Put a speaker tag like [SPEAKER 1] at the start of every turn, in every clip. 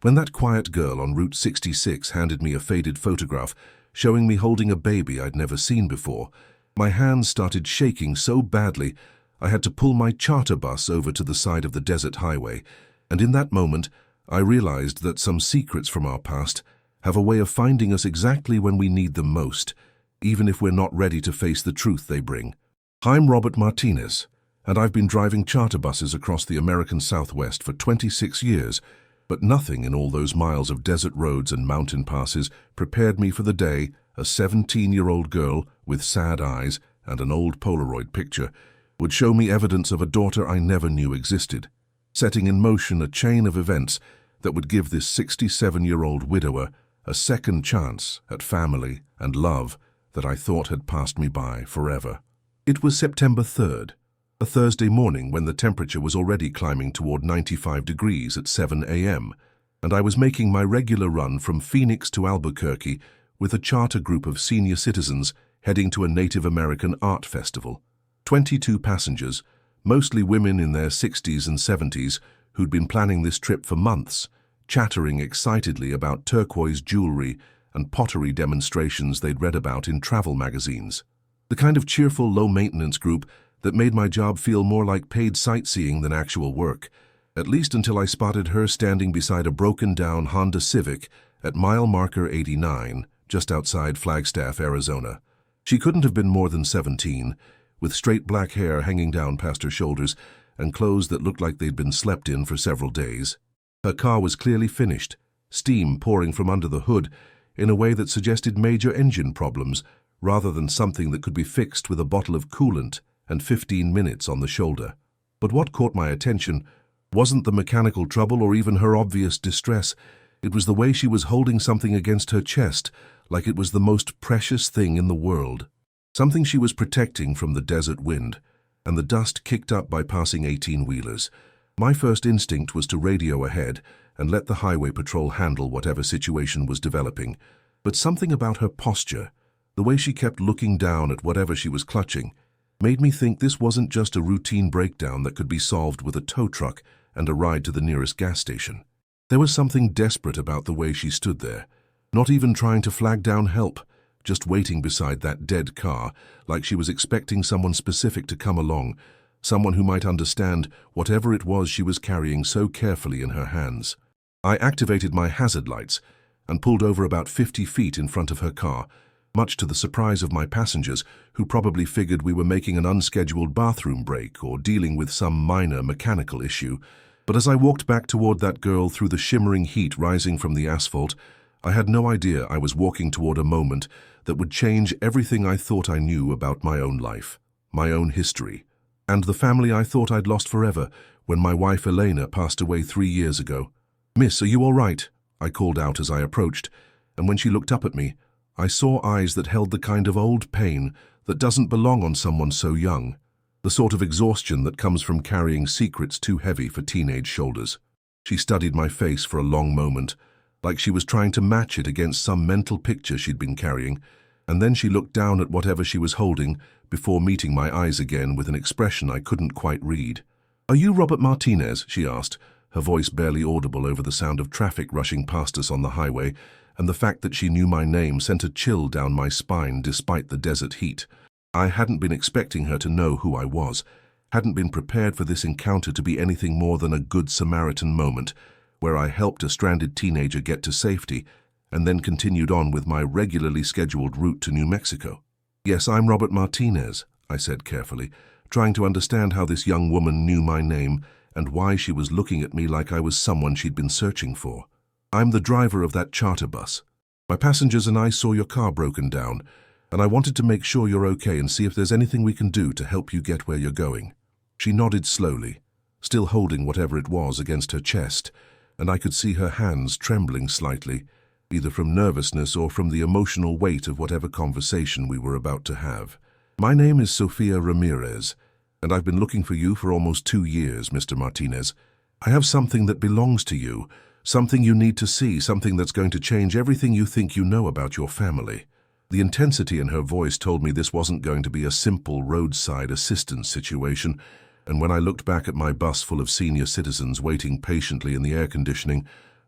[SPEAKER 1] When that quiet girl on Route 66 handed me a faded photograph showing me holding a baby I'd never seen before, my hands started shaking so badly I had to pull my charter bus over to the side of the desert highway, and in that moment I realized that some secrets from our past have a way of finding us exactly when we need them most, even if we're not ready to face the truth they bring. I'm Robert Martinez, and I've been driving charter buses across the American Southwest for 26 years, but nothing in all those miles of desert roads and mountain passes prepared me for the day a 17-year-old girl with sad eyes and an old Polaroid picture would show me evidence of a daughter I never knew existed, setting in motion a chain of events that would give this 67-year-old widower a second chance at family and love that I thought had passed me by forever. It was September 3rd, a Thursday morning when the temperature was already climbing toward 95 degrees at 7 a.m., and I was making my regular run from Phoenix to Albuquerque with a charter group of senior citizens heading to a Native American art festival. 22 passengers, mostly women in their 60s and 70s, who'd been planning this trip for months, chattering excitedly about turquoise jewelry and pottery demonstrations they'd read about in travel magazines. The kind of cheerful, low-maintenance group that made my job feel more like paid sightseeing than actual work, at least until I spotted her standing beside a broken-down Honda Civic at mile marker 89, just outside Flagstaff, Arizona. She couldn't have been more than 17, with straight black hair hanging down past her shoulders and clothes that looked like they'd been slept in for several days. Her car was clearly finished, steam pouring from under the hood in a way that suggested major engine problems rather than something that could be fixed with a bottle of coolant and 15 minutes on the shoulder. But what caught my attention wasn't the mechanical trouble or even her obvious distress. It was the way she was holding something against her chest, like it was the most precious thing in the world. Something she was protecting from the desert wind and the dust kicked up by passing 18-wheelers. My first instinct was to radio ahead and let the highway patrol handle whatever situation was developing. But something about her posture, the way she kept looking down at whatever she was clutching, made me think this wasn't just a routine breakdown that could be solved with a tow truck and a ride to the nearest gas station. There was something desperate about the way she stood there, not even trying to flag down help, just waiting beside that dead car, like she was expecting someone specific to come along, someone who might understand whatever it was she was carrying so carefully in her hands. I activated my hazard lights and pulled over about 50 feet in front of her car, much to the surprise of my passengers, who probably figured we were making an unscheduled bathroom break or dealing with some minor mechanical issue. But as I walked back toward that girl through the shimmering heat rising from the asphalt, I had no idea I was walking toward a moment that would change everything I thought I knew about my own life, my own history, and the family I thought I'd lost forever when my wife Elena passed away 3 years ago. "Miss, are you all right?" I called out as I approached, and when she looked up at me, I saw eyes that held the kind of old pain that doesn't belong on someone so young, the sort of exhaustion that comes from carrying secrets too heavy for teenage shoulders. She studied my face for a long moment, like she was trying to match it against some mental picture she'd been carrying, and then she looked down at whatever she was holding before meeting my eyes again with an expression I couldn't quite read. "Are you Robert Martinez?" she asked, her voice barely audible over the sound of traffic rushing past us on the highway, and the fact that she knew my name sent a chill down my spine despite the desert heat. I hadn't been expecting her to know who I was, hadn't been prepared for this encounter to be anything more than a Good Samaritan moment, where I helped a stranded teenager get to safety and then continued on with my regularly scheduled route to New Mexico. "Yes, I'm Robert Martinez," I said carefully, trying to understand how this young woman knew my name and why she was looking at me like I was someone she'd been searching for. "I'm the driver of that charter bus. My passengers and I saw your car broken down, and I wanted to make sure you're okay and see if there's anything we can do to help you get where you're going." She nodded slowly, still holding whatever it was against her chest, and I could see her hands trembling slightly, either from nervousness or from the emotional weight of whatever conversation we were about to have. "My name is Sofia Ramirez, and I've been looking for you for almost 2 years, Mr. Martinez. I have something that belongs to you, something you need to see, something that's going to change everything you think you know about your family." The intensity in her voice told me this wasn't going to be a simple roadside assistance situation, and when I looked back at my bus full of senior citizens waiting patiently in the air conditioning,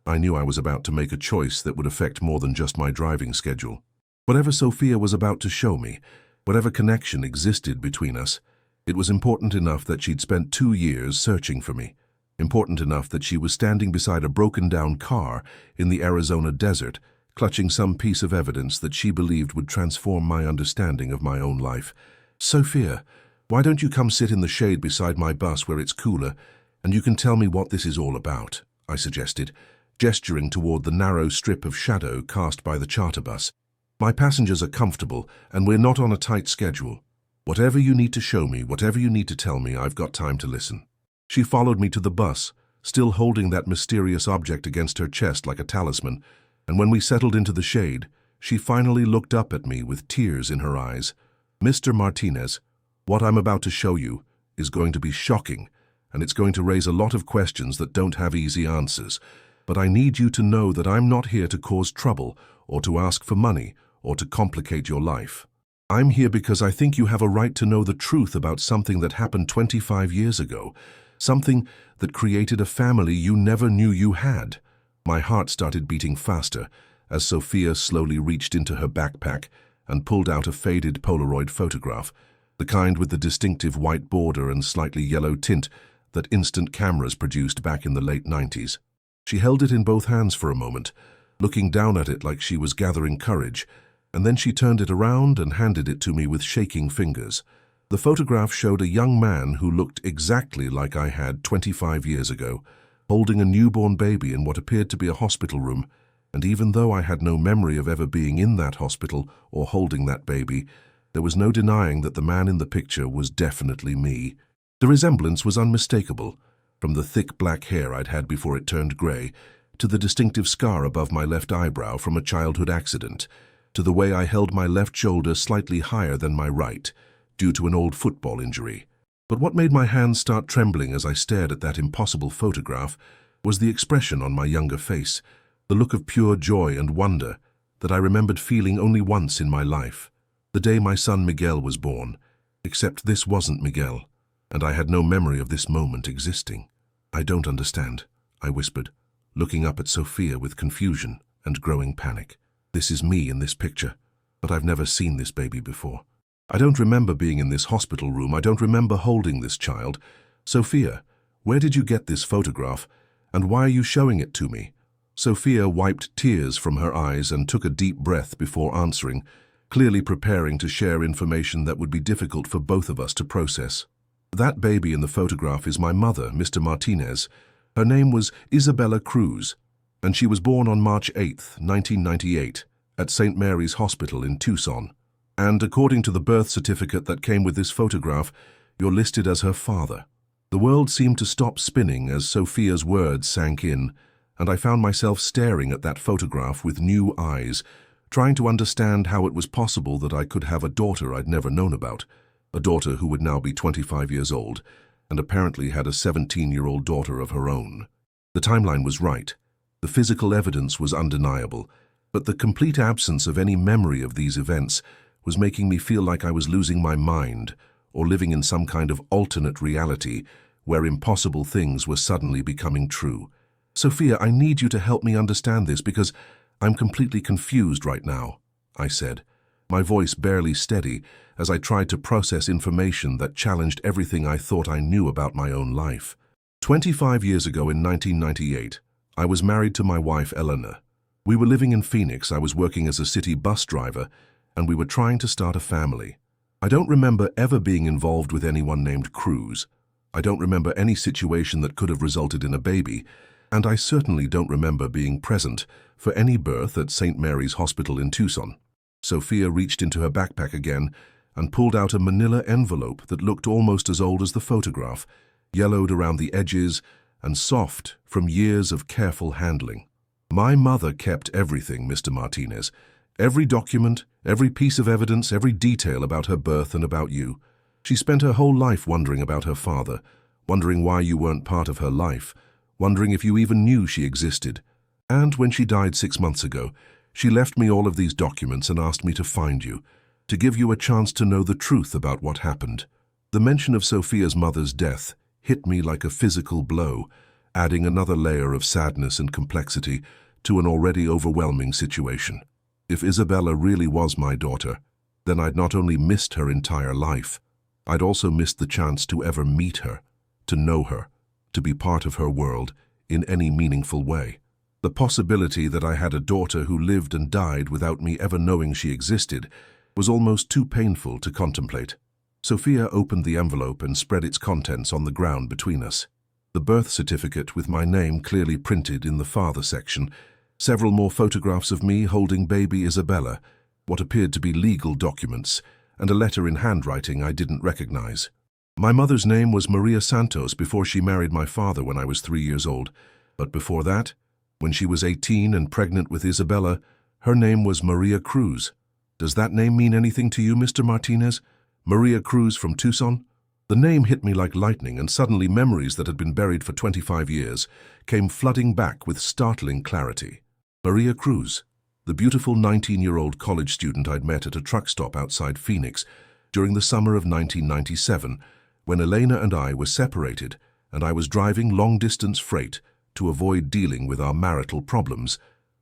[SPEAKER 1] I knew I was about to make a choice that would affect more than just my driving schedule. Whatever Sophia was about to show me, whatever connection existed between us, it was important enough that she'd spent 2 years searching for me. Important enough that she was standing beside a broken-down car in the Arizona desert, clutching some piece of evidence that she believed would transform my understanding of my own life. "Sophia, why don't you come sit in the shade beside my bus where it's cooler, and you can tell me what this is all about?" I suggested, gesturing toward the narrow strip of shadow cast by the charter bus. "My passengers are comfortable, and we're not on a tight schedule. Whatever you need to show me, whatever you need to tell me, I've got time to listen." She followed me to the bus, still holding that mysterious object against her chest like a talisman, and when we settled into the shade, she finally looked up at me with tears in her eyes. "Mr. Martinez, what I'm about to show you is going to be shocking, and it's going to raise a lot of questions that don't have easy answers. But I need you to know that I'm not here to cause trouble, or to ask for money, or to complicate your life. I'm here because I think you have a right to know the truth about something that happened 25 years ago, something that created a family you never knew you had." My heart started beating faster as Sophia slowly reached into her backpack and pulled out a faded Polaroid photograph, the kind with the distinctive white border and slightly yellow tint that instant cameras produced back in the late 90s. She held it in both hands for a moment, looking down at it like she was gathering courage, and then she turned it around and handed it to me with shaking fingers. The photograph showed a young man who looked exactly like I had 25 years ago, holding a newborn baby in what appeared to be a hospital room, and even though I had no memory of ever being in that hospital or holding that baby, there was no denying that the man in the picture was definitely me. The resemblance was unmistakable, from the thick black hair I'd had before it turned grey, to the distinctive scar above my left eyebrow from a childhood accident, to the way I held my left shoulder slightly higher than my right, due to an old football injury. But what made my hands start trembling as I stared at that impossible photograph was the expression on my younger face, the look of pure joy and wonder that I remembered feeling only once in my life, the day my son Miguel was born. Except this wasn't Miguel, and I had no memory of this moment existing. "I don't understand," I whispered, looking up at Sophia with confusion and growing panic. "This is me in this picture, but I've never seen this baby before. I don't remember being in this hospital room. I don't remember holding this child. Sophia, where did you get this photograph, and why are you showing it to me?" Sophia wiped tears from her eyes and took a deep breath before answering, clearly preparing to share information that would be difficult for both of us to process. "That baby in the photograph is my mother, Mr. Martinez. Her name was Isabella Cruz, and she was born on March 8, 1998, at St. Mary's Hospital in Tucson. And according to the birth certificate that came with this photograph, you're listed as her father." The world seemed to stop spinning as Sophia's words sank in, and I found myself staring at that photograph with new eyes, trying to understand how it was possible that I could have a daughter I'd never known about, a daughter who would now be 25 years old, and apparently had a 17-year-old daughter of her own. The timeline was right. The physical evidence was undeniable, but the complete absence of any memory of these events was making me feel like I was losing my mind or living in some kind of alternate reality where impossible things were suddenly becoming true. "Sophia, I need you to help me understand this because I'm completely confused right now," I said, my voice barely steady as I tried to process information that challenged everything I thought I knew about my own life. 25 years ago in 1998, I was married to my wife Eleanor. We were living in Phoenix. I was working as a city bus driver, and we were trying to start a family. I don't remember ever being involved with anyone named Cruz. I don't remember any situation that could have resulted in a baby, and I certainly don't remember being present for any birth at St. Mary's Hospital in Tucson. Sophia reached into her backpack again and pulled out a manila envelope that looked almost as old as the photograph, yellowed around the edges and soft from years of careful handling. "My mother kept everything, Mr. Martinez. Every document, every piece of evidence, every detail about her birth and about you. She spent her whole life wondering about her father, wondering why you weren't part of her life, wondering if you even knew she existed. And when she died 6 months ago, she left me all of these documents and asked me to find you, to give you a chance to know the truth about what happened." The mention of Sophia's mother's death hit me like a physical blow, adding another layer of sadness and complexity to an already overwhelming situation. If Isabella really was my daughter, then I'd not only missed her entire life, I'd also missed the chance to ever meet her, to know her, to be part of her world in any meaningful way. The possibility that I had a daughter who lived and died without me ever knowing she existed was almost too painful to contemplate. Sophia opened the envelope and spread its contents on the ground between us. The birth certificate with my name clearly printed in the father section, several more photographs of me holding baby Isabella, what appeared to be legal documents, and a letter in handwriting I didn't recognize. My mother's name was Maria Santos before she married my father when I was 3 years old, but before that, when she was 18 and pregnant with Isabella, her name was Maria Cruz. Does that name mean anything to you, Mr. Martinez? Maria Cruz from Tucson? The name hit me like lightning, and suddenly memories that had been buried for 25 years came flooding back with startling clarity. Maria Cruz, the beautiful 19-year-old college student I'd met at a truck stop outside Phoenix during the summer of 1997, when Elena and I were separated and I was driving long-distance freight to avoid dealing with our marital problems.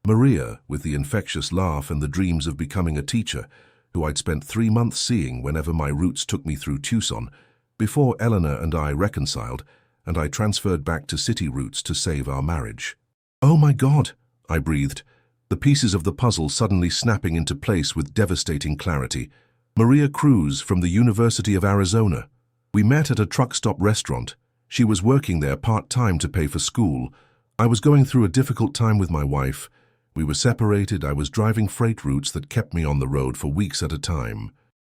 [SPEAKER 1] Maria, with the infectious laugh and the dreams of becoming a teacher, who I'd spent 3 months seeing whenever my routes took me through Tucson, before Eleanor and I reconciled, and I transferred back to city routes to save our marriage. "Oh my God," I breathed, the pieces of the puzzle suddenly snapping into place with devastating clarity. Maria Cruz from the University of Arizona. We met at a truck stop restaurant. She was working there part-time to pay for school. I was going through a difficult time with my wife. We were separated. I was driving freight routes that kept me on the road for weeks at a time.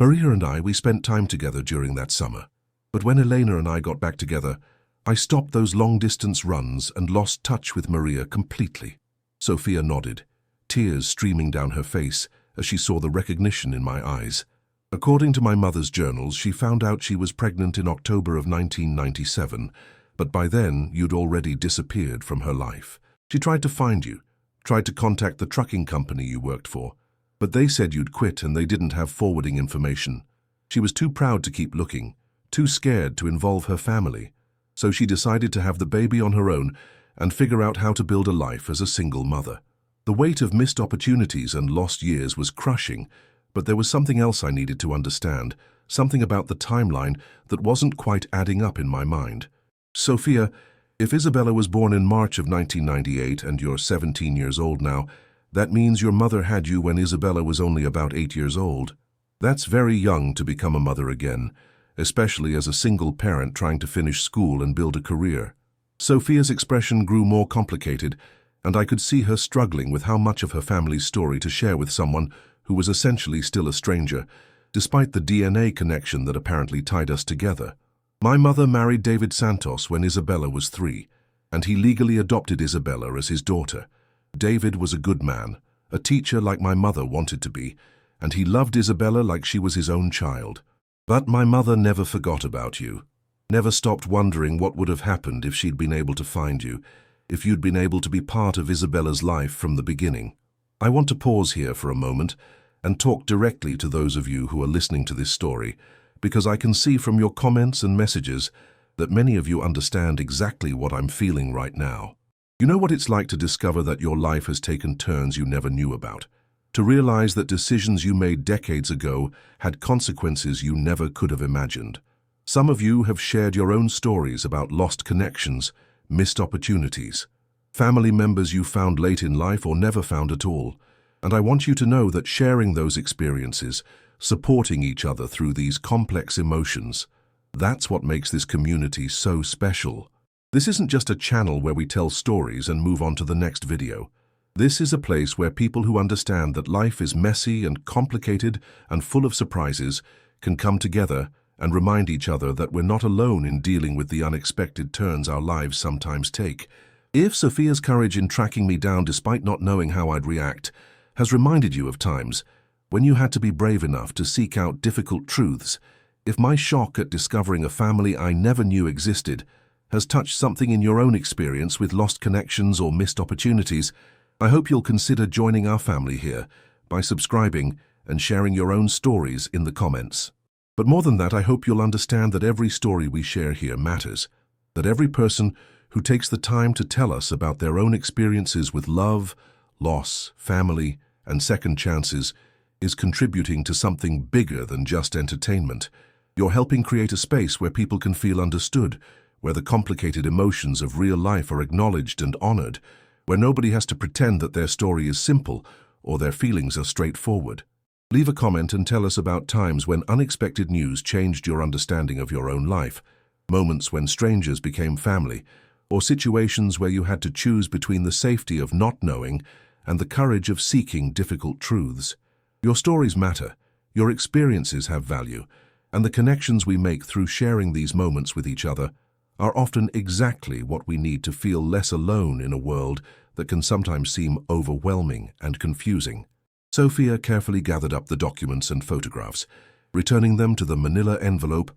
[SPEAKER 1] Maria and we spent time together during that summer. But when Elena and I got back together, I stopped those long-distance runs and lost touch with Maria completely. Sophia nodded, tears streaming down her face as she saw the recognition in my eyes. According to my mother's journals, she found out she was pregnant in October of 1997, but by then you'd already disappeared from her life. She tried to find you, tried to contact the trucking company you worked for, but they said you'd quit and they didn't have forwarding information. She was too proud to keep looking, too scared to involve her family, so she decided to have the baby on her own and figure out how to build a life as a single mother. The weight of missed opportunities and lost years was crushing, but there was something else I needed to understand, something about the timeline that wasn't quite adding up in my mind. Sophia, if Isabella was born in March of 1998 and you're 17 years old now, that means your mother had you when Isabella was only about 8 years old. That's very young to become a mother again, especially as a single parent trying to finish school and build a career. Sophia's expression grew more complicated, and I could see her struggling with how much of her family's story to share with someone who was essentially still a stranger, despite the DNA connection that apparently tied us together. My mother married David Santos when Isabella was 3, and he legally adopted Isabella as his daughter. David was a good man, a teacher like my mother wanted to be, and he loved Isabella like she was his own child. But my mother never forgot about you, never stopped wondering what would have happened if she'd been able to find you, if you'd been able to be part of Isabella's life from the beginning. I want to pause here for a moment and talk directly to those of you who are listening to this story, because I can see from your comments and messages that many of you understand exactly what I'm feeling right now. You know what it's like to discover that your life has taken turns you never knew about, to realize that decisions you made decades ago had consequences you never could have imagined. Some of you have shared your own stories about lost connections, missed opportunities, family members you found late in life or never found at all. And I want you to know that sharing those experiences, supporting each other through these complex emotions, that's what makes this community so special. This isn't just a channel where we tell stories and move on to the next video. This is a place where people who understand that life is messy and complicated and full of surprises can come together and remind each other that we're not alone in dealing with the unexpected turns our lives sometimes take. If Sophia's courage in tracking me down despite not knowing how I'd react has reminded you of times when you had to be brave enough to seek out difficult truths, if my shock at discovering a family I never knew existed has touched something in your own experience with lost connections or missed opportunities, I hope you'll consider joining our family here by subscribing and sharing your own stories in the comments. But more than that, I hope you'll understand that every story we share here matters, that every person who takes the time to tell us about their own experiences with love, loss, family, and second chances, is contributing to something bigger than just entertainment. You're helping create a space where people can feel understood, where the complicated emotions of real life are acknowledged and honored, where nobody has to pretend that their story is simple or their feelings are straightforward. Leave a comment and tell us about times when unexpected news changed your understanding of your own life, moments when strangers became family, or situations where you had to choose between the safety of not knowing and the courage of seeking difficult truths. Your stories matter, your experiences have value, and the connections we make through sharing these moments with each other are often exactly what we need to feel less alone in a world that can sometimes seem overwhelming and confusing. Sophia carefully gathered up the documents and photographs, returning them to the manila envelope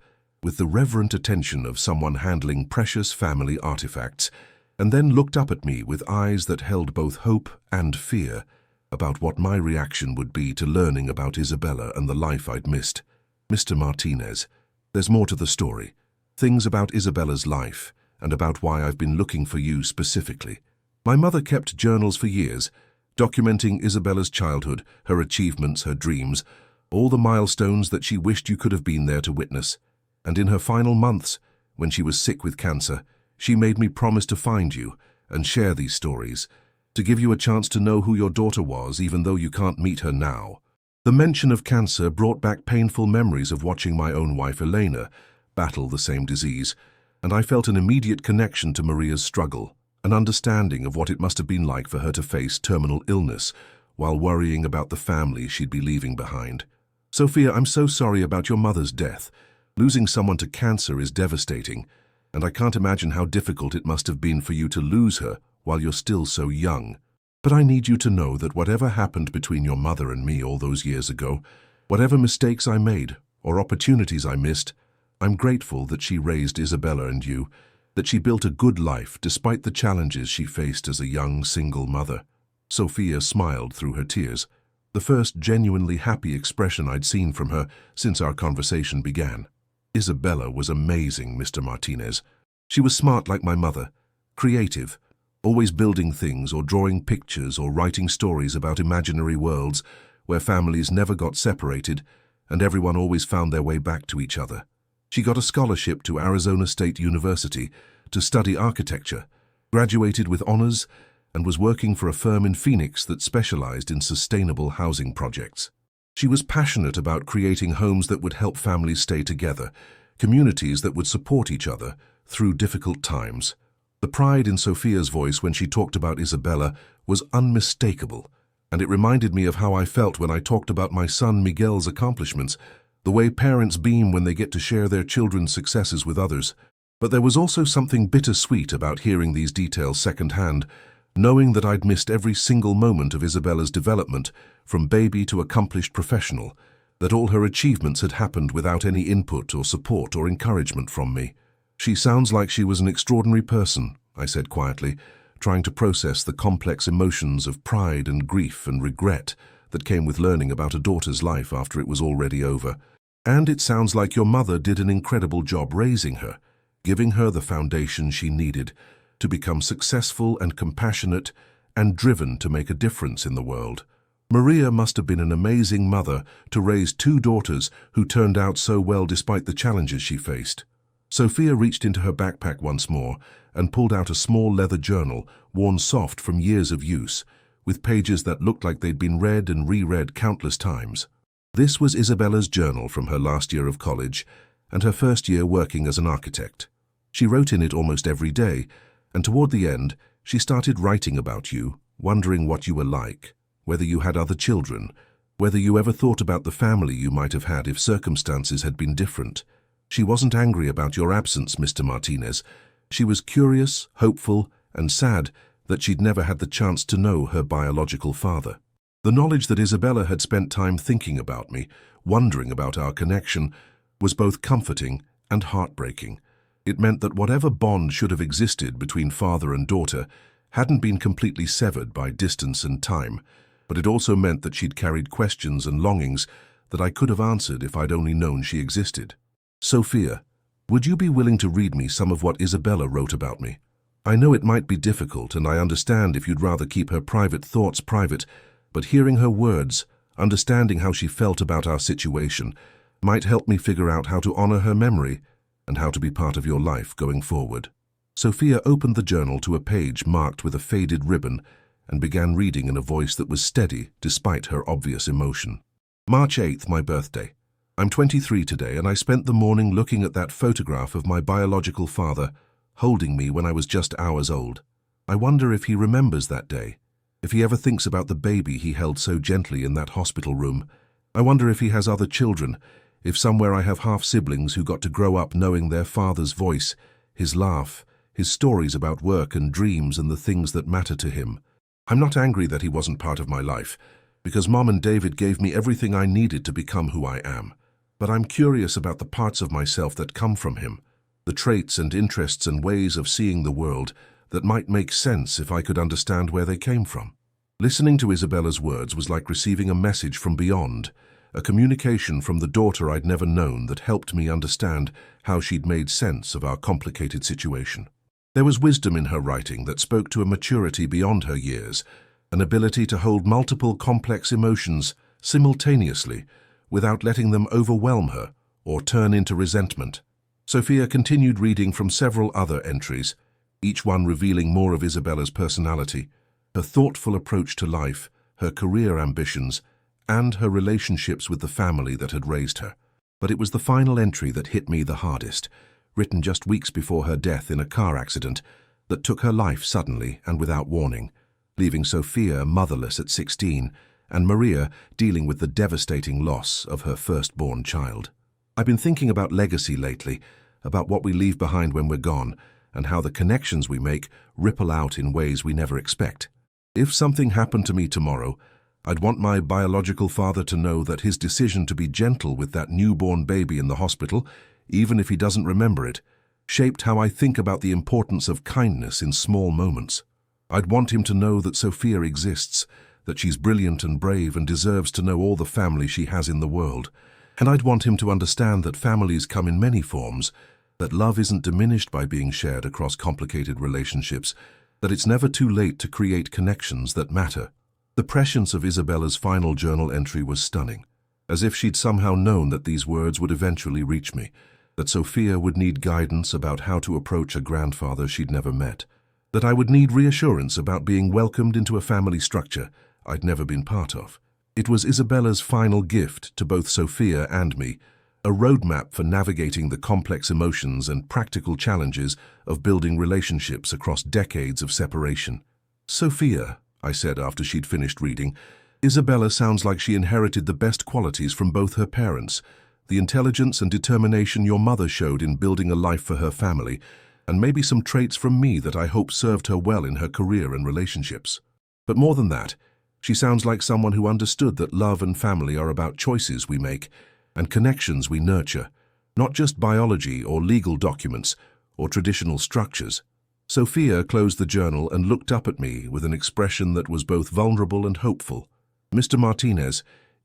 [SPEAKER 1] with the reverent attention of someone handling precious family artifacts, and then looked up at me with eyes that held both hope and fear about what my reaction would be to learning about Isabella and the life I'd missed. Mr. Martinez, there's more to the story. Things about Isabella's life, and about why I've been looking for you specifically. My mother kept journals for years, documenting Isabella's childhood, her achievements, her dreams, all the milestones that she wished you could have been there to witness. And in her final months, when she was sick with cancer, she made me promise to find you and share these stories, to give you a chance to know who your daughter was, even though you can't meet her now. The mention of cancer brought back painful memories of watching my own wife Elena battle the same disease, and I felt an immediate connection to Maria's struggle, an understanding of what it must have been like for her to face terminal illness while worrying about the family she'd be leaving behind. Sophia, I'm so sorry about your mother's death. Losing someone to cancer is devastating, and I can't imagine how difficult it must have been for you to lose her while you're still so young. But I need you to know that whatever happened between your mother and me all those years ago, whatever mistakes I made or opportunities I missed, I'm grateful that she raised Isabella and you, that she built a good life despite the challenges she faced as a young single mother. Sophia smiled through her tears, the first genuinely happy expression I'd seen from her since our conversation began. Isabella was amazing, Mr. Martinez. She was smart like my mother, creative, always building things or drawing pictures or writing stories about imaginary worlds where families never got separated and everyone always found their way back to each other. She got a scholarship to Arizona State University to study architecture, graduated with honors, and was working for a firm in Phoenix that specialized in sustainable housing projects. She was passionate about creating homes that would help families stay together, communities that would support each other through difficult times. The pride in Sophia's voice when she talked about Isabella was unmistakable, and it reminded me of how I felt when I talked about my son Miguel's accomplishments, the way parents beam when they get to share their children's successes with others. But there was also something bittersweet about hearing these details secondhand, knowing that I'd missed every single moment of Isabella's development, from baby to accomplished professional, that all her achievements had happened without any input or support or encouragement from me. She sounds like she was an extraordinary person, I said quietly, trying to process the complex emotions of pride and grief and regret that came with learning about a daughter's life after it was already over. And it sounds like your mother did an incredible job raising her, giving her the foundation she needed to become successful and compassionate and driven to make a difference in the world. Maria must have been an amazing mother to raise two daughters who turned out so well despite the challenges she faced. Sophia reached into her backpack once more and pulled out a small leather journal, worn soft from years of use, with pages that looked like they'd been read and reread countless times. This was Isabella's journal from her last year of college and her first year working as an architect. She wrote in it almost every day, and toward the end, she started writing about you, wondering what you were like, whether you had other children, whether you ever thought about the family you might have had if circumstances had been different. She wasn't angry about your absence, Mr. Martinez. She was curious, hopeful, and sad that she'd never had the chance to know her biological father. The knowledge that Isabella had spent time thinking about me, wondering about our connection, was both comforting and heartbreaking. It meant that whatever bond should have existed between father and daughter hadn't been completely severed by distance and time, but it also meant that she'd carried questions and longings that I could have answered if I'd only known she existed. Sophia, would you be willing to read me some of what Isabella wrote about me? I know it might be difficult, and I understand if you'd rather keep her private thoughts private, but hearing her words, understanding how she felt about our situation, might help me figure out how to honor her memory and how to be part of your life going forward." Sophia opened the journal to a page marked with a faded ribbon and began reading in a voice that was steady despite her obvious emotion. "March 8th, my birthday. I'm 23 today, and I spent the morning looking at that photograph of my biological father holding me when I was just hours old. I wonder if he remembers that day, if he ever thinks about the baby he held so gently in that hospital room. I wonder if he has other children, if somewhere I have half-siblings who got to grow up knowing their father's voice, his laugh, his stories about work and dreams and the things that matter to him. I'm not angry that he wasn't part of my life, because Mom and David gave me everything I needed to become who I am. But I'm curious about the parts of myself that come from him, the traits and interests and ways of seeing the world that might make sense if I could understand where they came from." Listening to Isabella's words was like receiving a message from beyond, a communication from the daughter I'd never known that helped me understand how she'd made sense of our complicated situation. There was wisdom in her writing that spoke to a maturity beyond her years, an ability to hold multiple complex emotions simultaneously without letting them overwhelm her or turn into resentment. Sophia continued reading from several other entries, each one revealing more of Isabella's personality, her thoughtful approach to life, her career ambitions, and her relationships with the family that had raised her. But it was the final entry that hit me the hardest, written just weeks before her death in a car accident that took her life suddenly and without warning, leaving Sophia motherless at 16 and Maria dealing with the devastating loss of her firstborn child. I've been thinking about legacy lately, about what we leave behind when we're gone, and how the connections we make ripple out in ways we never expect. If something happened to me tomorrow, I'd want my biological father to know that his decision to be gentle with that newborn baby in the hospital, even if he doesn't remember it, shaped how I think about the importance of kindness in small moments. I'd want him to know that Sophia exists, that she's brilliant and brave and deserves to know all the family she has in the world. And I'd want him to understand that families come in many forms, that love isn't diminished by being shared across complicated relationships, that it's never too late to create connections that matter. The prescience of Isabella's final journal entry was stunning, as if she'd somehow known that these words would eventually reach me, that Sophia would need guidance about how to approach a grandfather she'd never met, that I would need reassurance about being welcomed into a family structure I'd never been part of. It was Isabella's final gift to both Sophia and me, a roadmap for navigating the complex emotions and practical challenges of building relationships across decades of separation. "Sophia," I said after she'd finished reading, "Isabella sounds like she inherited the best qualities from both her parents, the intelligence and determination your mother showed in building a life for her family, and maybe some traits from me that I hope served her well in her career and relationships. But more than that, she sounds like someone who understood that love and family are about choices we make and connections we nurture, not just biology or legal documents or traditional structures." Sophia closed the journal and looked up at me with an expression that was both vulnerable and hopeful. "Mr. Martinez,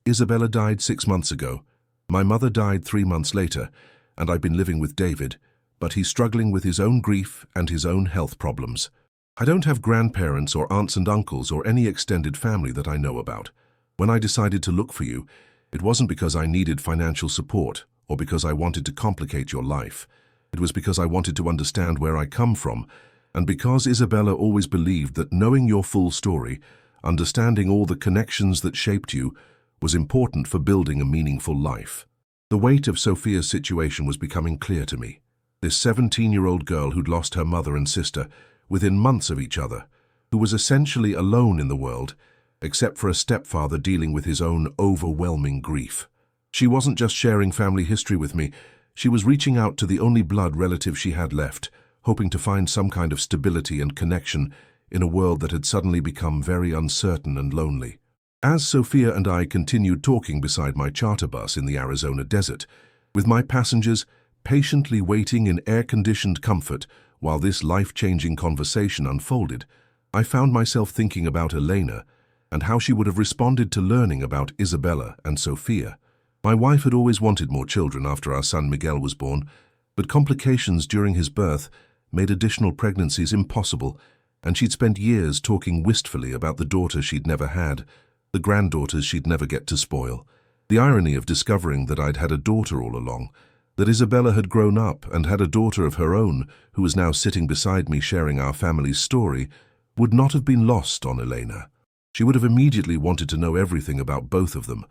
[SPEAKER 1] Isabella died 6 months ago. My mother died 3 months later, and I've been living with David, but he's struggling with his own grief and his own health problems. I don't have grandparents or aunts and uncles or any extended family that I know about. When I decided to look for you, it wasn't because I needed financial support or because I wanted to complicate your life. It was because I wanted to understand where I come from, and because Isabella always believed that knowing your full story, understanding all the connections that shaped you, was important for building a meaningful life." The weight of Sophia's situation was becoming clear to me. This 17-year-old girl who'd lost her mother and sister within months of each other, who was essentially alone in the world, except for a stepfather dealing with his own overwhelming grief. She wasn't just sharing family history with me, she was reaching out to the only blood relative she had left, hoping to find some kind of stability and connection in a world that had suddenly become very uncertain and lonely. As Sophia and I continued talking beside my charter bus in the Arizona desert, with my passengers patiently waiting in air-conditioned comfort while this life-changing conversation unfolded, I found myself thinking about Elena and how she would have responded to learning about Isabella and Sophia. My wife had always wanted more children after our son Miguel was born, but complications during his birth made additional pregnancies impossible, and she'd spent years talking wistfully about the daughter she'd never had, the granddaughters she'd never get to spoil. The irony of discovering that I'd had a daughter all along, that Isabella had grown up and had a daughter of her own who was now sitting beside me sharing our family's story, would not have been lost on Elena. She would have immediately wanted to know everything about both of them,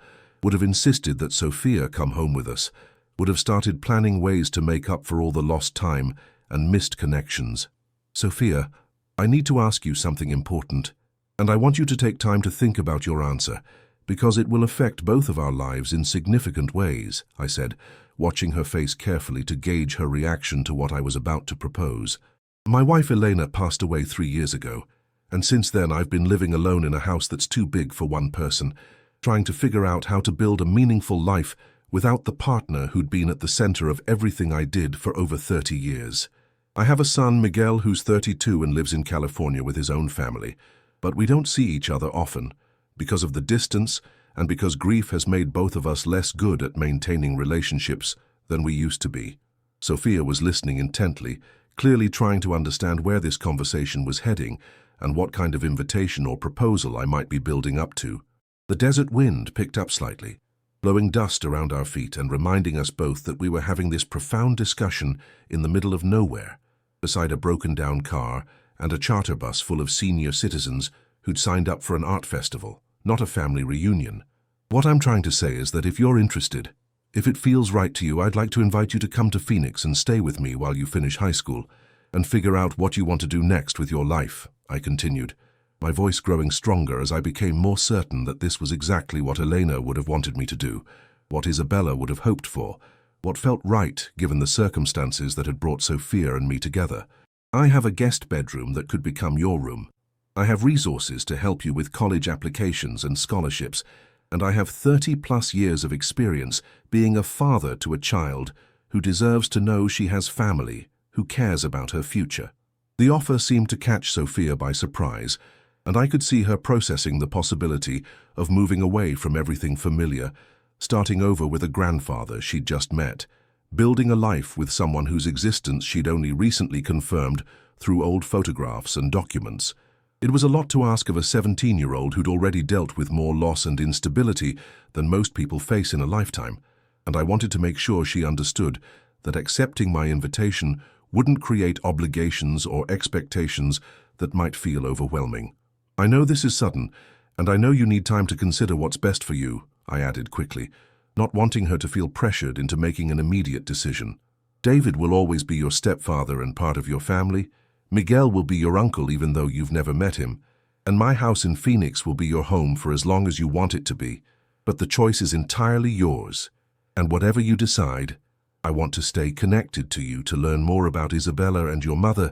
[SPEAKER 1] would have insisted that Sophia come home with us, would have started planning ways to make up for all the lost time and missed connections. Sophia, I need to ask you something important, and I want you to take time to think about your answer, because it will affect both of our lives in significant ways, I said, watching her face carefully to gauge her reaction to what I was about to propose. My wife Elena passed away 3 years ago, and since then I've been living alone in a house that's too big for one person, trying to figure out how to build a meaningful life without the partner who'd been at the center of everything I did for over 30 years. I have a son, Miguel, who's 32 and lives in California with his own family, but we don't see each other often, because of the distance and because grief has made both of us less good at maintaining relationships than we used to be. Sophia was listening intently, clearly trying to understand where this conversation was heading and what kind of invitation or proposal I might be building up to. The desert wind picked up slightly, blowing dust around our feet and reminding us both that we were having this profound discussion in the middle of nowhere, beside a broken-down car and a charter bus full of senior citizens who'd signed up for an art festival, not a family reunion. What I'm trying to say is that if you're interested, if it feels right to you, I'd like to invite you to come to Phoenix and stay with me while you finish high school and figure out what you want to do next with your life, I continued, my voice growing stronger as I became more certain that this was exactly what Elena would have wanted me to do, what Isabella would have hoped for, what felt right given the circumstances that had brought Sophia and me together. I have a guest bedroom that could become your room. I have resources to help you with college applications and scholarships, and I have 30+ years of experience being a father to a child who deserves to know she has family, who cares about her future. The offer seemed to catch Sophia by surprise, and I could see her processing the possibility of moving away from everything familiar, starting over with a grandfather she'd just met, building a life with someone whose existence she'd only recently confirmed through old photographs and documents. It was a lot to ask of a 17-year-old who'd already dealt with more loss and instability than most people face in a lifetime, and I wanted to make sure she understood that accepting my invitation wouldn't create obligations or expectations that might feel overwhelming. I know this is sudden, and I know you need time to consider what's best for you, I added quickly, not wanting her to feel pressured into making an immediate decision. David will always be your stepfather and part of your family. Miguel will be your uncle even though you've never met him. And my house in Phoenix will be your home for as long as you want it to be. But the choice is entirely yours. And whatever you decide, I want to stay connected to you to learn more about Isabella and your mother,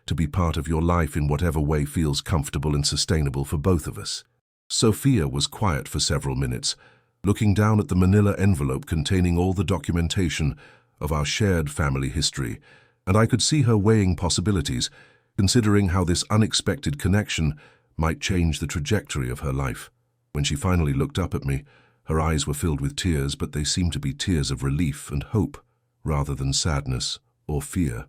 [SPEAKER 1] to be part of your life in whatever way feels comfortable and sustainable for both of us. Sophia was quiet for several minutes, looking down at the manila envelope containing all the documentation of our shared family history, and I could see her weighing possibilities, considering how this unexpected connection might change the trajectory of her life. When she finally looked up at me, her eyes were filled with tears, but they seemed to be tears of relief and hope, rather than sadness or fear.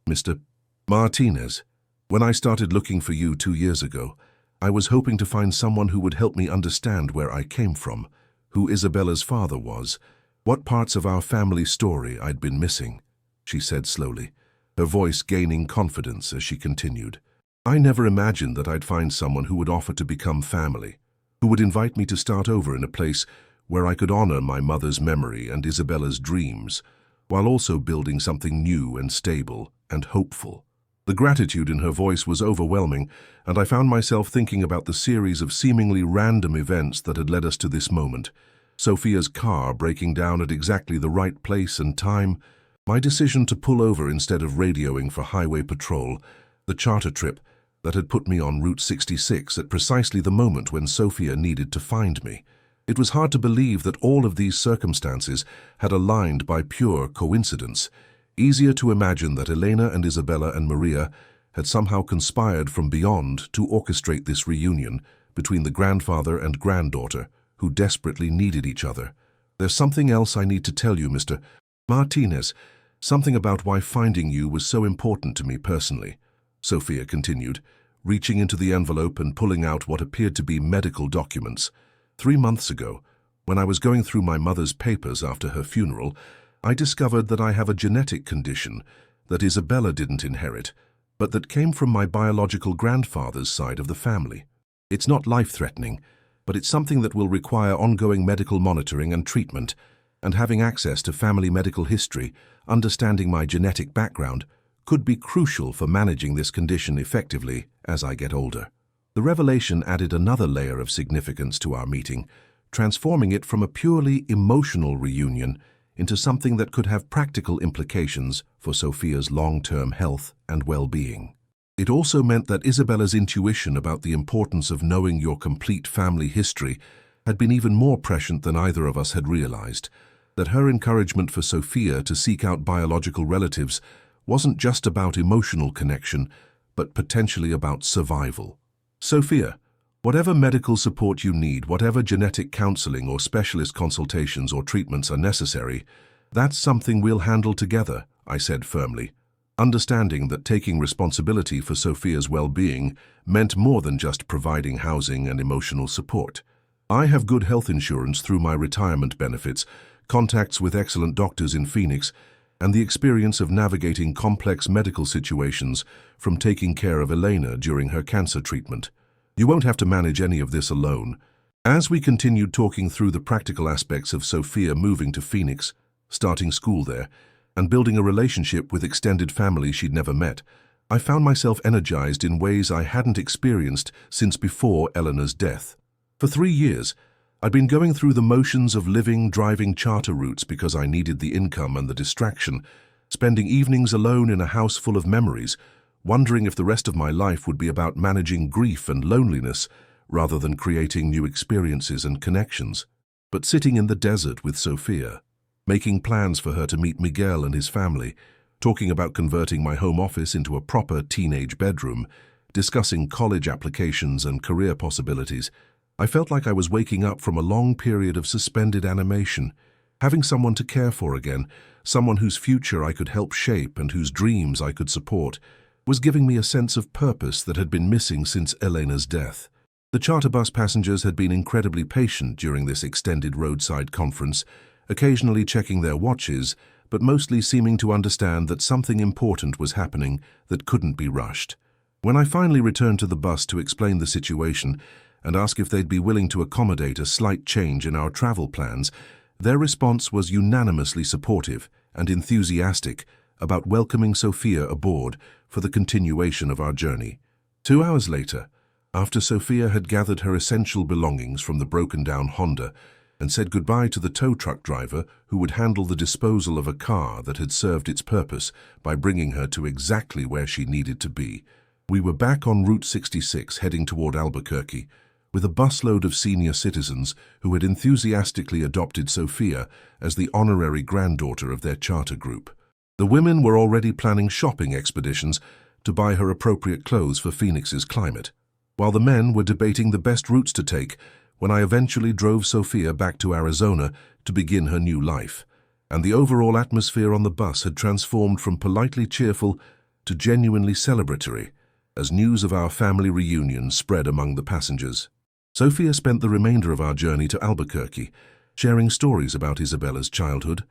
[SPEAKER 1] Mr. Martinez, when I started looking for you 2 years ago, I was hoping to find someone who would help me understand where I came from, who Isabella's father was, what parts of our family story I'd been missing, she said slowly, her voice gaining confidence as she continued. I never imagined that I'd find someone who would offer to become family, who would invite me to start over in a place where I could honor my mother's memory and Isabella's dreams, while also building something new and stable and hopeful. The gratitude in her voice was overwhelming, and I found myself thinking about the series of seemingly random events that had led us to this moment. Sophia's car breaking down at exactly the right place and time, my decision to pull over instead of radioing for highway patrol, the charter trip that had put me on Route 66 at precisely the moment when Sophia needed to find me. It was hard to believe that all of these circumstances had aligned by pure coincidence. Easier to imagine that Elena and Isabella and Maria had somehow conspired from beyond to orchestrate this reunion between the grandfather and granddaughter who desperately needed each other. There's something else I need to tell you, Mr. Martinez. Something about why finding you was so important to me personally, Sophia continued, reaching into the envelope and pulling out what appeared to be medical documents. 3 months ago, when I was going through my mother's papers after her funeral, I discovered that I have a genetic condition that Isabella didn't inherit, but that came from my biological grandfather's side of the family. It's not life-threatening, but it's something that will require ongoing medical monitoring and treatment, and having access to family medical history, understanding my genetic background, could be crucial for managing this condition effectively as I get older. The revelation added another layer of significance to our meeting, transforming it from a purely emotional reunion into something that could have practical implications for Sophia's long-term health and well-being. It also meant that Isabella's intuition about the importance of knowing your complete family history had been even more prescient than either of us had realized, that her encouragement for Sophia to seek out biological relatives wasn't just about emotional connection, but potentially about survival. Sophia, whatever medical support you need, whatever genetic counseling or specialist consultations or treatments are necessary, that's something we'll handle together, I said firmly, understanding that taking responsibility for Sophia's well-being meant more than just providing housing and emotional support. I have good health insurance through my retirement benefits, contacts with excellent doctors in Phoenix, and the experience of navigating complex medical situations from taking care of Elena during her cancer treatment. You won't have to manage any of this alone. As we continued talking through the practical aspects of Sophia moving to Phoenix, starting school there, and building a relationship with extended family she'd never met, I found myself energized in ways I hadn't experienced since before Eleanor's death. For 3 years, I'd been going through the motions of driving charter routes because I needed the income and the distraction, spending evenings alone in a house full of memories, wondering if the rest of my life would be about managing grief and loneliness rather than creating new experiences and connections. But sitting in the desert with Sophia, making plans for her to meet Miguel and his family, talking about converting my home office into a proper teenage bedroom, discussing college applications and career possibilities, I felt like I was waking up from a long period of suspended animation, having someone to care for again, someone whose future I could help shape and whose dreams I could support, was giving me a sense of purpose that had been missing since Elena's death. The charter bus passengers had been incredibly patient during this extended roadside conference, occasionally checking their watches, but mostly seeming to understand that something important was happening that couldn't be rushed. When I finally returned to the bus to explain the situation and ask if they'd be willing to accommodate a slight change in our travel plans, their response was unanimously supportive and enthusiastic about welcoming Sophia aboard for the continuation of our journey. 2 hours later, after Sophia had gathered her essential belongings from the broken-down Honda and said goodbye to the tow truck driver who would handle the disposal of a car that had served its purpose by bringing her to exactly where she needed to be, we were back on Route 66 heading toward Albuquerque, with a busload of senior citizens who had enthusiastically adopted Sophia as the honorary granddaughter of their charter group. The women were already planning shopping expeditions to buy her appropriate clothes for Phoenix's climate, while the men were debating the best routes to take when I eventually drove Sophia back to Arizona to begin her new life, and the overall atmosphere on the bus had transformed from politely cheerful to genuinely celebratory as news of our family reunion spread among the passengers. Sophia spent the remainder of our journey to Albuquerque, sharing stories about Isabella's childhood,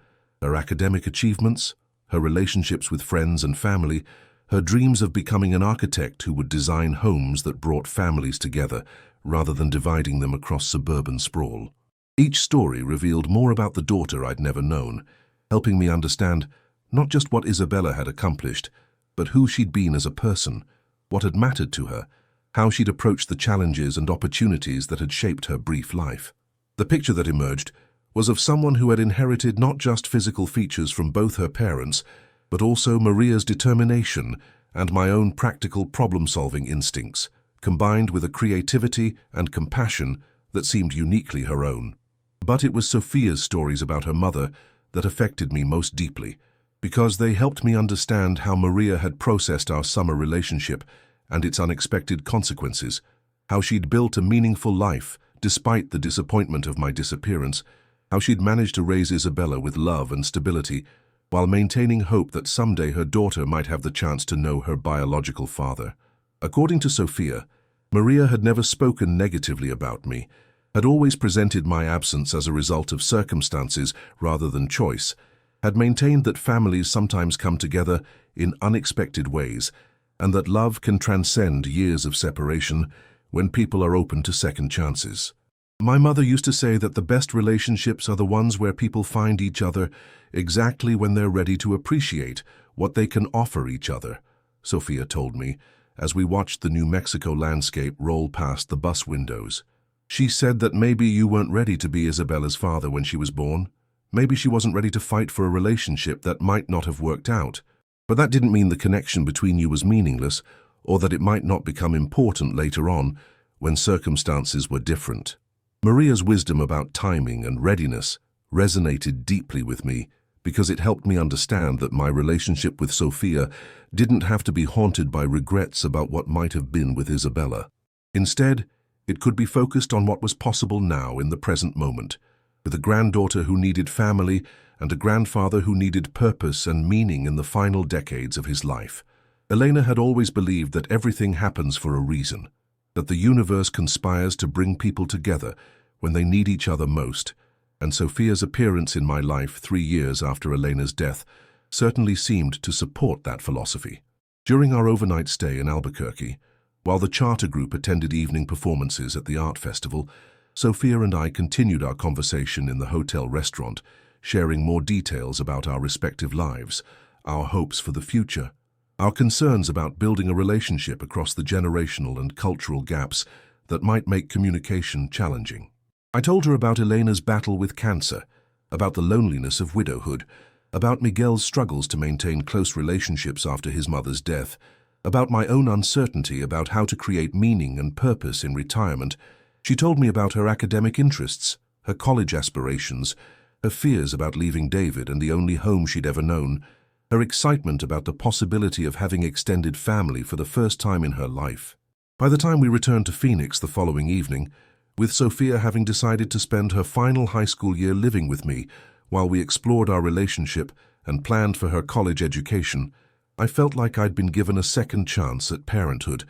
[SPEAKER 1] her academic achievements, her relationships with friends and family, her dreams of becoming an architect who would design homes that brought families together rather than dividing them across suburban sprawl. Each story revealed more about the daughter I'd never known, helping me understand not just what Isabella had accomplished, but who she'd been as a person, what had mattered to her, how she'd approached the challenges and opportunities that had shaped her brief life. The picture that emerged was of someone who had inherited not just physical features from both her parents, but also Maria's determination and my own practical problem-solving instincts, combined with a creativity and compassion that seemed uniquely her own. But it was Sophia's stories about her mother that affected me most deeply, because they helped me understand how Maria had processed our summer relationship and its unexpected consequences, how she'd built a meaningful life despite the disappointment of my disappearance, how she'd managed to raise Isabella with love and stability, while maintaining hope that someday her daughter might have the chance to know her biological father. According to Sophia, Maria had never spoken negatively about me, had always presented my absence as a result of circumstances rather than choice, had maintained that families sometimes come together in unexpected ways, and that love can transcend years of separation when people are open to second chances. My mother used to say that the best relationships are the ones where people find each other exactly when they're ready to appreciate what they can offer each other, Sophia told me, as we watched the New Mexico landscape roll past the bus windows. She said that maybe you weren't ready to be Isabella's father when she was born. Maybe she wasn't ready to fight for a relationship that might not have worked out. But that didn't mean the connection between you was meaningless, or that it might not become important later on when circumstances were different. Maria's wisdom about timing and readiness resonated deeply with me because it helped me understand that my relationship with Sophia didn't have to be haunted by regrets about what might have been with Isabella. Instead, it could be focused on what was possible now in the present moment, with a granddaughter who needed family and a grandfather who needed purpose and meaning in the final decades of his life. Elena had always believed that everything happens for a reason, that the universe conspires to bring people together when they need each other most, and Sophia's appearance in my life 3 years after Elena's death certainly seemed to support that philosophy. During our overnight stay in Albuquerque, while the charter group attended evening performances at the art festival, Sophia and I continued our conversation in the hotel restaurant, sharing more details about our respective lives, our hopes for the future, our concerns about building a relationship across the generational and cultural gaps that might make communication challenging. I told her about Elena's battle with cancer, about the loneliness of widowhood, about Miguel's struggles to maintain close relationships after his mother's death, about my own uncertainty about how to create meaning and purpose in retirement. She told me about her academic interests, her college aspirations, her fears about leaving David and the only home she'd ever known, her excitement about the possibility of having extended family for the first time in her life. By the time we returned to Phoenix the following evening, with Sophia having decided to spend her final high school year living with me while we explored our relationship and planned for her college education, I felt like I'd been given a second chance at parenthood,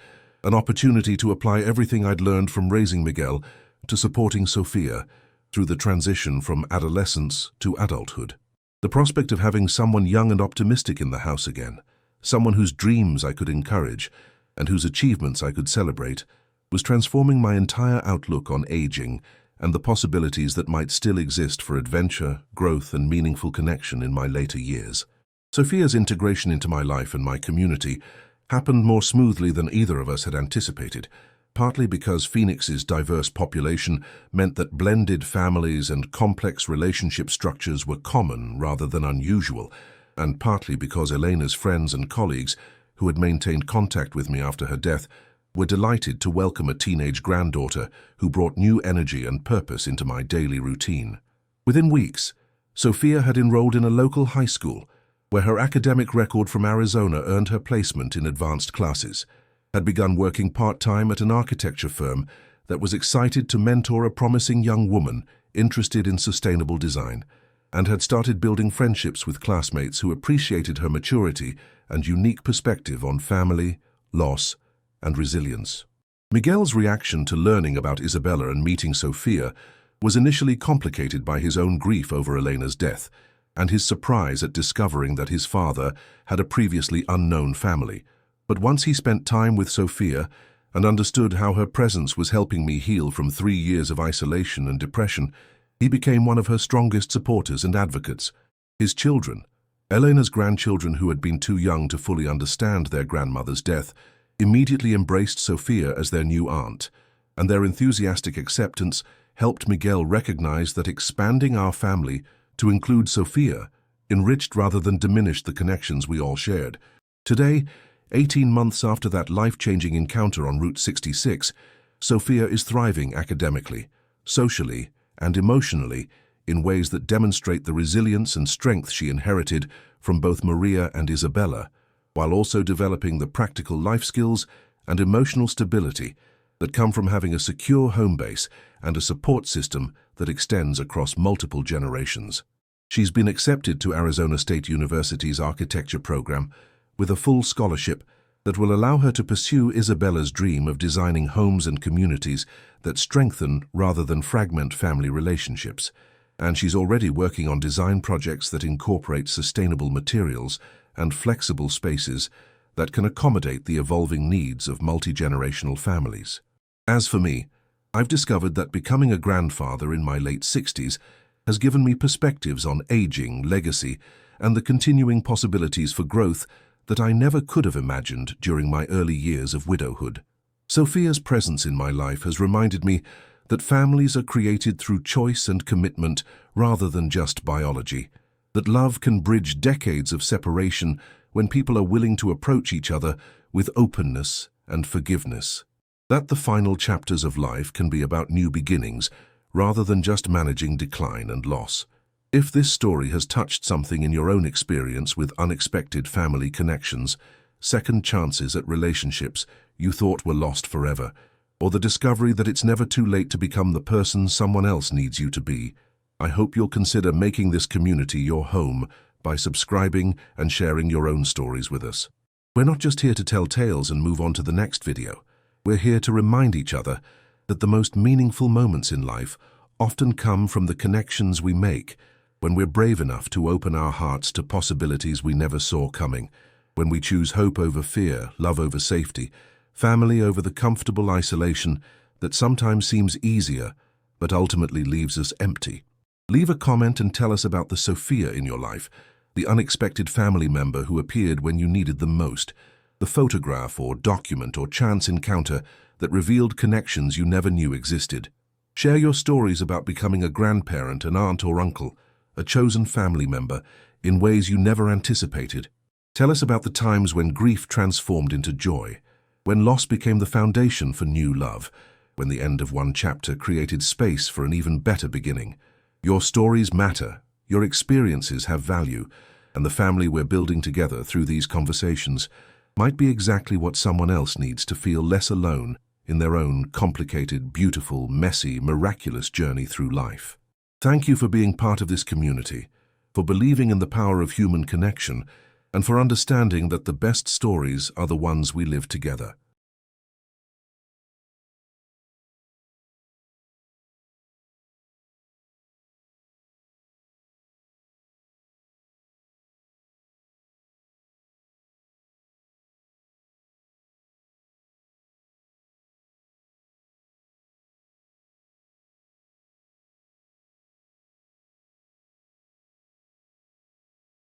[SPEAKER 1] an opportunity to apply everything I'd learned from raising Miguel to supporting Sophia through the transition from adolescence to adulthood. The prospect of having someone young and optimistic in the house again, someone whose dreams I could encourage and whose achievements I could celebrate, was transforming my entire outlook on aging and the possibilities that might still exist for adventure, growth, and meaningful connection in my later years. Sophia's integration into my life and my community happened more smoothly than either of us had anticipated, partly because Phoenix's diverse population meant that blended families and complex relationship structures were common rather than unusual, and partly because Elena's friends and colleagues, who had maintained contact with me after her death, were delighted to welcome a teenage granddaughter who brought new energy and purpose into my daily routine. Within weeks, Sophia had enrolled in a local high school, where her academic record from Arizona earned her placement in advanced classes, had begun working part-time at an architecture firm that was excited to mentor a promising young woman interested in sustainable design, and had started building friendships with classmates who appreciated her maturity and unique perspective on family, loss, and resilience. Miguel's reaction to learning about Isabella and meeting Sophia was initially complicated by his own grief over Elena's death and his surprise at discovering that his father had a previously unknown family. But once he spent time with Sophia and understood how her presence was helping me heal from 3 years of isolation and depression, he became one of her strongest supporters and advocates. His children, Elena's grandchildren who had been too young to fully understand their grandmother's death, immediately embraced Sophia as their new aunt, and their enthusiastic acceptance helped Miguel recognize that expanding our family to include Sophia enriched rather than diminished the connections we all shared. Today, 18 months after that life-changing encounter on Route 66, Sophia is thriving academically, socially, and emotionally in ways that demonstrate the resilience and strength she inherited from both Maria and Isabella, while also developing the practical life skills and emotional stability that come from having a secure home base and a support system that extends across multiple generations. She's been accepted to Arizona State University's architecture program with a full scholarship that will allow her to pursue Isabella's dream of designing homes and communities that strengthen rather than fragment family relationships. And she's already working on design projects that incorporate sustainable materials and flexible spaces that can accommodate the evolving needs of multi-generational families. As for me, I've discovered that becoming a grandfather in my late 60s has given me perspectives on aging, legacy, and the continuing possibilities for growth that I never could have imagined during my early years of widowhood. Sophia's presence in my life has reminded me that families are created through choice and commitment rather than just biology, that love can bridge decades of separation when people are willing to approach each other with openness and forgiveness, that the final chapters of life can be about new beginnings rather than just managing decline and loss. If this story has touched something in your own experience with unexpected family connections, second chances at relationships you thought were lost forever, or the discovery that it's never too late to become the person someone else needs you to be, I hope you'll consider making this community your home by subscribing and sharing your own stories with us. We're not just here to tell tales and move on to the next video. We're here to remind each other that the most meaningful moments in life often come from the connections we make when we're brave enough to open our hearts to possibilities we never saw coming, when we choose hope over fear, love over safety, family over the comfortable isolation that sometimes seems easier but ultimately leaves us empty. Leave a comment and tell us about the Sophia in your life, the unexpected family member who appeared when you needed them most, the photograph or document or chance encounter that revealed connections you never knew existed. Share your stories about becoming a grandparent, an aunt or uncle, a chosen family member, in ways you never anticipated. Tell us about the times when grief transformed into joy, when loss became the foundation for new love, when the end of one chapter created space for an even better beginning. Your stories matter, your experiences have value, and the family we're building together through these conversations might be exactly what someone else needs to feel less alone in their own complicated, beautiful, messy, miraculous journey through life. Thank you for being part of this community, for believing in the power of human connection, and for understanding that the best stories are the ones we live together.